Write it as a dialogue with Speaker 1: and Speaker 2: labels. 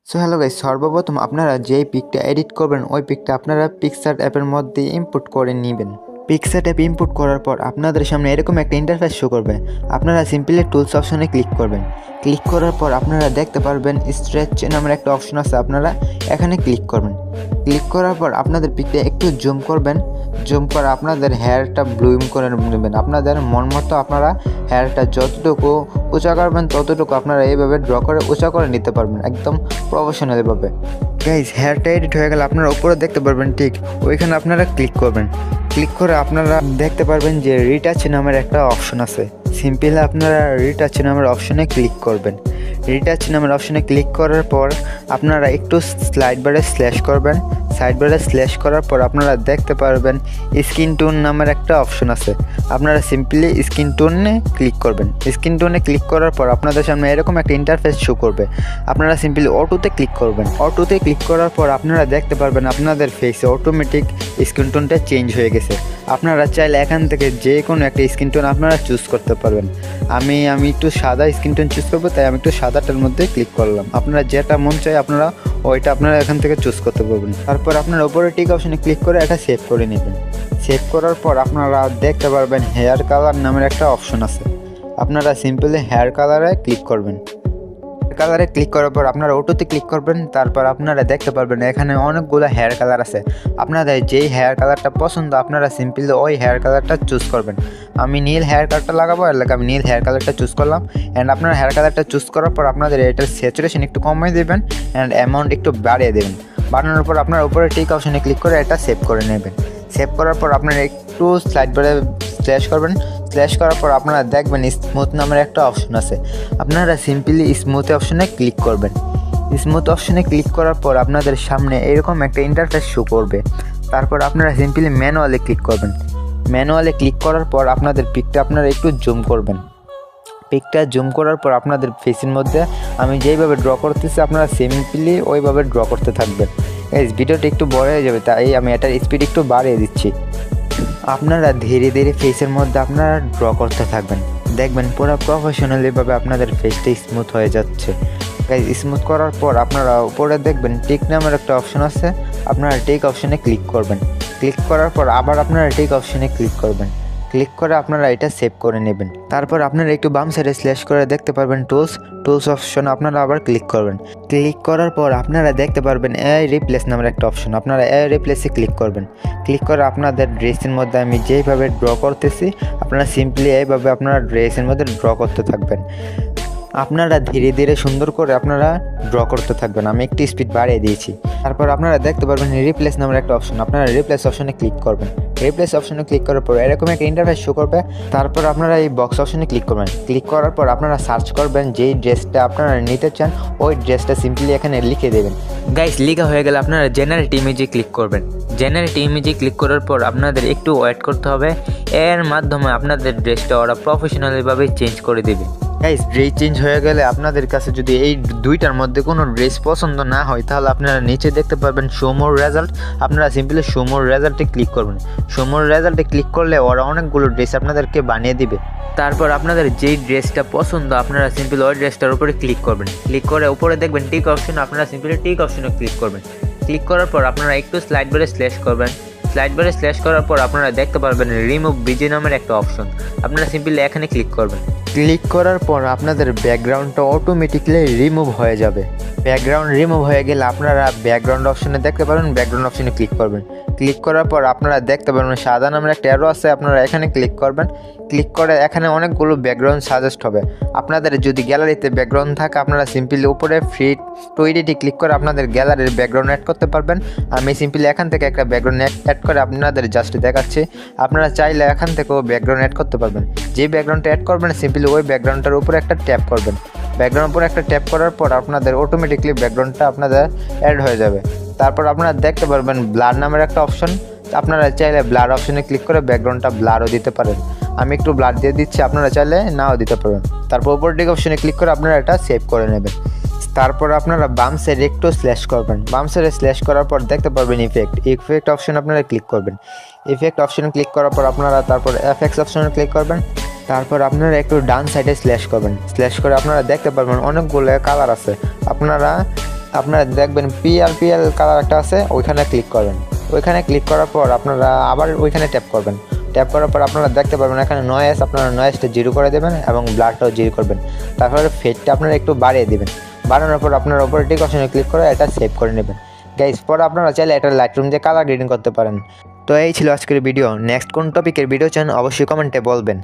Speaker 1: So hello guys, সর্বপ্রথম আপনারা যেই পিকটা এডিট করবেন ওই পিকটা আপনারা পিক্সার্ট অ্যাপের মধ্যে ইনপুট করে নেবেন। পিক্সার্ট অ্যাপ ইনপুট করার পর আপনাদের সামনে এরকম একটা ইন্টারফেস শো করবে। আপনারা সিম্পলি টুলস অপশনে ক্লিক করবেন। ক্লিক করার পর আপনারা দেখতে পারবেন স্ট্রেচ নামের একটা অপশন আছে, আপনারা এখানে ক্লিক করবেন। ক্লিক করার পর আপনাদের পিকটা একটু জুম করবেন। জুম করে আপনাদের হেয়ারটা ব্লুম করে নেবেন। আপনাদের মন মতো আপনারা হেয়ারটা যতটুকু উঁচা করবেন ততটুকু আপনারা এইভাবে ড্র করে উঁচা করে নিতে পারবেন একদম প্রফেশনালভাবে। গাইজ, হেয়ারটা এডিট হয়ে গেলে আপনারা উপরে দেখতে পারবেন, ঠিক ওইখানে আপনারা ক্লিক করবেন। ক্লিক করে আপনারা দেখতে পারবেন যে রিটাচ নামের একটা অপশন আছে। সিম্পলি আপনারা রিটাচ নামের অপশনে ক্লিক করবেন। রিটাচ নামের অপশনে ক্লিক করার পর আপনারা একটু স্লাইড বারে স্ল্যাশ করবেন। সাইড বারে স্ল্যাশ করার পর আপনারা দেখতে পারবেন স্কিন টোন নামের একটা অপশন আছে। আপনারা সিম্পলি স্কিন টোনে ক্লিক করবেন। স্কিন টোনে ক্লিক করার পর আপনাদের সামনে এরকম একটা ইন্টারফেস শো করবে। আপনারা সিম্পলি অটোতে ক্লিক করবেন। অটোতে ক্লিক করার পর আপনারা দেখতে পারবেন আপনাদের ফেসে অটোমেটিক স্কিন টোনটা চেঞ্জ হয়ে গেছে। আপনারা চাইলে এখান থেকে যে কোনো একটা স্কিন টোন আপনারা চুজ করতে পারবেন। আমি একটু সাদা স্কিন টোন চুজ করবো, তাই আমি একটু সাদাটার মধ্যে ক্লিক করলাম। আপনারা যেটা মন চায় আপনারা ওইটা আপনারা এখান থেকে চুজ করতে পারবেন। তারপর আপনার ওপরে টিক অপশনে ক্লিক করে এটা সেভ করে নেবেন। সেভ করার পর আপনারা দেখতে পারবেন হেয়ার কালার নামের একটা অপশন আছে। আপনারা সিম্পলি হেয়ার কালারে ক্লিক করবেন। কালারে ক্লিক করার পর আপনারা অটোতে ক্লিক করবেন। তারপর আপনারা দেখতে পারবেন এখানে অনেকগুলো হেয়ার কালার আছে। আপনাদের যেই হেয়ার কালারটা পছন্দ আপনারা সিম্পলি ওই হেয়ার কালারটা চুজ করবেন। আমি নীল হেয়ার কালারটা লাগাবো, এর লাগে আমি নীল হেয়ার কালারটা চুজ করলাম। অ্যান্ড আপনারা হেয়ার কালারটা চুজ করার পর আপনাদের এটার স্যাচুরেশন একটু কমিয়ে দেবেন অ্যান্ড অ্যামাউন্ট একটু বাড়িয়ে দেবেন। বাড়ানোর পর আপনার উপরে টিক অপশনে ক্লিক করে এটা সেভ করে নেবেন। সেভ করার পর আপনারা একটু স্লাইড বারে স্ল্যাশ করবেন। স্ল্যাশ করার পর আপনারা দেখবেন স্মুথ নামের একটা অপশন আছে। আপনারা সিম্পলি স্মুথ অপশনে ক্লিক করবেন। স্মুথ অপশনে ক্লিক করার পর আপনাদের সামনে এরকম একটা ইন্টারফেস শো করবে। তারপর আপনারা সিম্পলি ম্যানুয়ালে ক্লিক করবেন। ম্যানুয়ালে ক্লিক করার পর আপনাদের পিকটা আপনারা একটু জুম করবেন। পিকটা জুম করার পর আপনাদের ফেসের মধ্যে আমি যেইভাবে ড্র করতেছি আপনারা সিম্পলি ওইভাবে ড্র করতে থাকবেন। এই ভিডিওটা একটু বড় হয়ে যাবে, তাই আমি এটার স্পিড একটু বাড়িয়ে দিচ্ছি। আপনারা ধীরে ধীরে ফেসের মধ্যে আপনারা ড্র করতে থাকবেন। দেখবেন পুরো প্রফেশনালিভাবে আপনাদের ফেসটা স্মুথ হয়ে যাচ্ছে। গাইজ, স্মুথ করার পর আপনারা উপরে দেখবেন টিক নামের একটা অপশন আছে। আপনারা টিক অপশনে ক্লিক করবেন। ক্লিক করার পর আবার আপনারা টিক অপশনে ক্লিক করবেন। ক্লিক করে আপনারা এটা সেভ করে নেবেন। তারপর আপনারা একটু বাম সাইডে স্ল্যাশ করে দেখতে পারবেন টুলস অপশনে আপনারা আবার ক্লিক করবেন। ক্লিক করার পর আপনারা দেখতে পারবেন এআই রিপ্লেস নামের একটা অপশন। আপনারা এআই রিপ্লেসে ক্লিক করবেন। ক্লিক করে আপনাদের ড্রেসের মধ্যে আমি যেইভাবে ড্র করতেছি আপনারা সিম্পলি এইভাবে আপনারা ড্রেসের মধ্যে ড্র করতে থাকবেন। আপনারা ধীরে ধীরে সুন্দর করে আপনারা ড্র করতে থাকবেন। আমি একটু স্পিড বাড়িয়ে দিয়েছি। তারপর আপনারা দেখতে পারবেন রিপ্লেস নামের একটা অপশন। আপনারা রিপ্লেস অপশনে ক্লিক করবেন। রিপ্লেস অপশনে ক্লিক করার পর এরকম একটা ইন্টারফেস শো করবে। তারপর আপনারা এই বক্স অপশনে ক্লিক করবেন। ক্লিক করার পর আপনারা সার্চ করবেন যেই ড্রেসটা আপনারা নিতে চান ওই ড্রেসটা সিম্পলি এখানে লিখে দেবেন। গাইস, লেখা হয়ে গেলে আপনারা জেনারেট ইমেজে ক্লিক করবেন। জেনারেট ইমেজে ক্লিক করার পর আপনাদের একটু ওয়েট করতে হবে। এর মাধ্যমে আপনাদের ড্রেসটা ওরা প্রফেশনালিভাবে চেঞ্জ করে দেবে। গাইস, ড্রেস চেঞ্জ হয়ে গেলে আপনাদের কাছে যদি এই দুইটার মধ্যে কোনো ড্রেস পছন্দ না হয় তাহলে আপনারা নিচে দেখতে পারবেন শো মোর রেজাল্ট। আপনারা সিম্পলি শো মোর রেজাল্টে ক্লিক করবেন। শো মোর রেজাল্টে ক্লিক করলে ওরা অনেকগুলো ড্রেস আপনাদেরকে বানিয়ে দিবে। তারপর আপনাদের যেই ড্রেসটা পছন্দ আপনারা সিম্পলি ওই ড্রেসটার উপরে ক্লিক করবেন। ক্লিক করে উপরে দেখবেন টিক অপশন, আপনারা সিম্পলি টিক অপশনে ক্লিক করবেন। ক্লিক করার পর আপনারা একটু স্লাইড বারে স্ল্যাশ করবেন। স্লাইড বারে স্ল্যাশ করার পর আপনারা দেখতে পারবেন রিমুভ বিজি নামের একটা অপশন। আপনারা সিম্পলি এখানে ক্লিক করবেন। ক্লিক করার পর আপনাদের ব্যাকগ্রাউন্ডটা অটোমেটিকলি রিমুভ হয়ে যাবে। ব্যাকগ্রাউন্ড রিমুভ হয়ে গেলে আপনারা ব্যাকগ্রাউন্ড অপশনে দেখতে পারবেন। ব্যাকগ্রাউন্ড অপশনে ক্লিক করবেন। ক্লিক করার পর আপনারা দেখতে পারবেন সাদা নামের একটা অ্যারো আছে। আপনারা এখানে ক্লিক করবেন। ক্লিক করে এখানে অনেকগুলো ব্যাকগ্রাউন্ড সাজেস্ট হবে। আপনাদের যদি গ্যালারিতে ব্যাকগ্রাউন্ড থাকে আপনারা সিম্পলি উপরে ফ্রি টু এডিটে ক্লিক করে আপনাদের গ্যালারির ব্যাকগ্রাউন্ড অ্যাড করতে পারবেন। আমি সিম্পলি এখান থেকে একটা ব্যাকগ্রাউন্ড অ্যাড করে আপনাদের জাস্ট দেখাচ্ছি। আপনারা চাইলে এখান থেকেও ব্যাকগ্রাউন্ড অ্যাড করতে পারবেন। যে ব্যাকগ্রাউন্ডটা অ্যাড করবেন সিম্পলি ওই ব্যাকগ্রাউন্ডটার উপরে একটা ট্যাপ করবেন। ব্যাকগ্রাউন্ডের উপরে একটা ট্যাপ করার পর আপনাদের অটোমেটিকলি ব্যাকগ্রাউন্ডটা আপনাদের অ্যাড হয়ে যাবে। তারপর আপনারা দেখতে পারবেন ব্লার নামের একটা অপশন। আপনারা চাইলে ব্লার অপশনে ক্লিক করে ব্যাকগ্রাউন্ডটা ব্লারও দিতে পারেন। আমি একটু ব্লার দিয়ে দিচ্ছি, আপনারা চাইলে নাও দিতে পারেন। তারপর উপর দিকে অপশনে ক্লিক করে আপনারা এটা সেভ করে নেবেন। তারপর আপনারা বাম সাইডে একটু স্ল্যাশ করবেন। বাম সাইডে স্ল্যাশ করার পর দেখতে পারবেন ইফেক্ট অপশন আপনারা ক্লিক করবেন। ইফেক্ট অপশনে ক্লিক করার পর আপনারা তারপর এফএক্স অপশনে ক্লিক করবেন। তারপর আপনারা একটু ডান সাইডে স্ল্যাশ করবেন। স্ল্যাশ করে আপনারা দেখতে পারবেন অনেকগুলো কালার আছে। আপনারা আপনারা দেখবেন পিএল কালার একটা আছে, ওইখানে ক্লিক করবেন। ওইখানে ক্লিক করার পর আপনারা আবার ওইখানে ট্যাপ করবেন। ট্যাপ করার পর আপনারা দেখতে পারবেন এখানে নয়েজ, আপনারা নয়েজটা 0 করে দেবেন এবং ব্লারটাও 0 করবেন। তারপরে ফেডটা আপনারা একটু বাড়িয়ে দেবেন। বাড়ানোর পর আপনারা অপারেটিং অপশনে ক্লিক করে এটা সেভ করে নেবেন। গাইস, পরে আপনারা চাইলে এটা লাইটরুম দিয়ে কালার গ্রেডিং করতে পারেন। তো এই ছিল আজকের ভিডিও। নেক্সট কোন টপিকের ভিডিও চান অবশ্যই কমেন্টে বলবেন।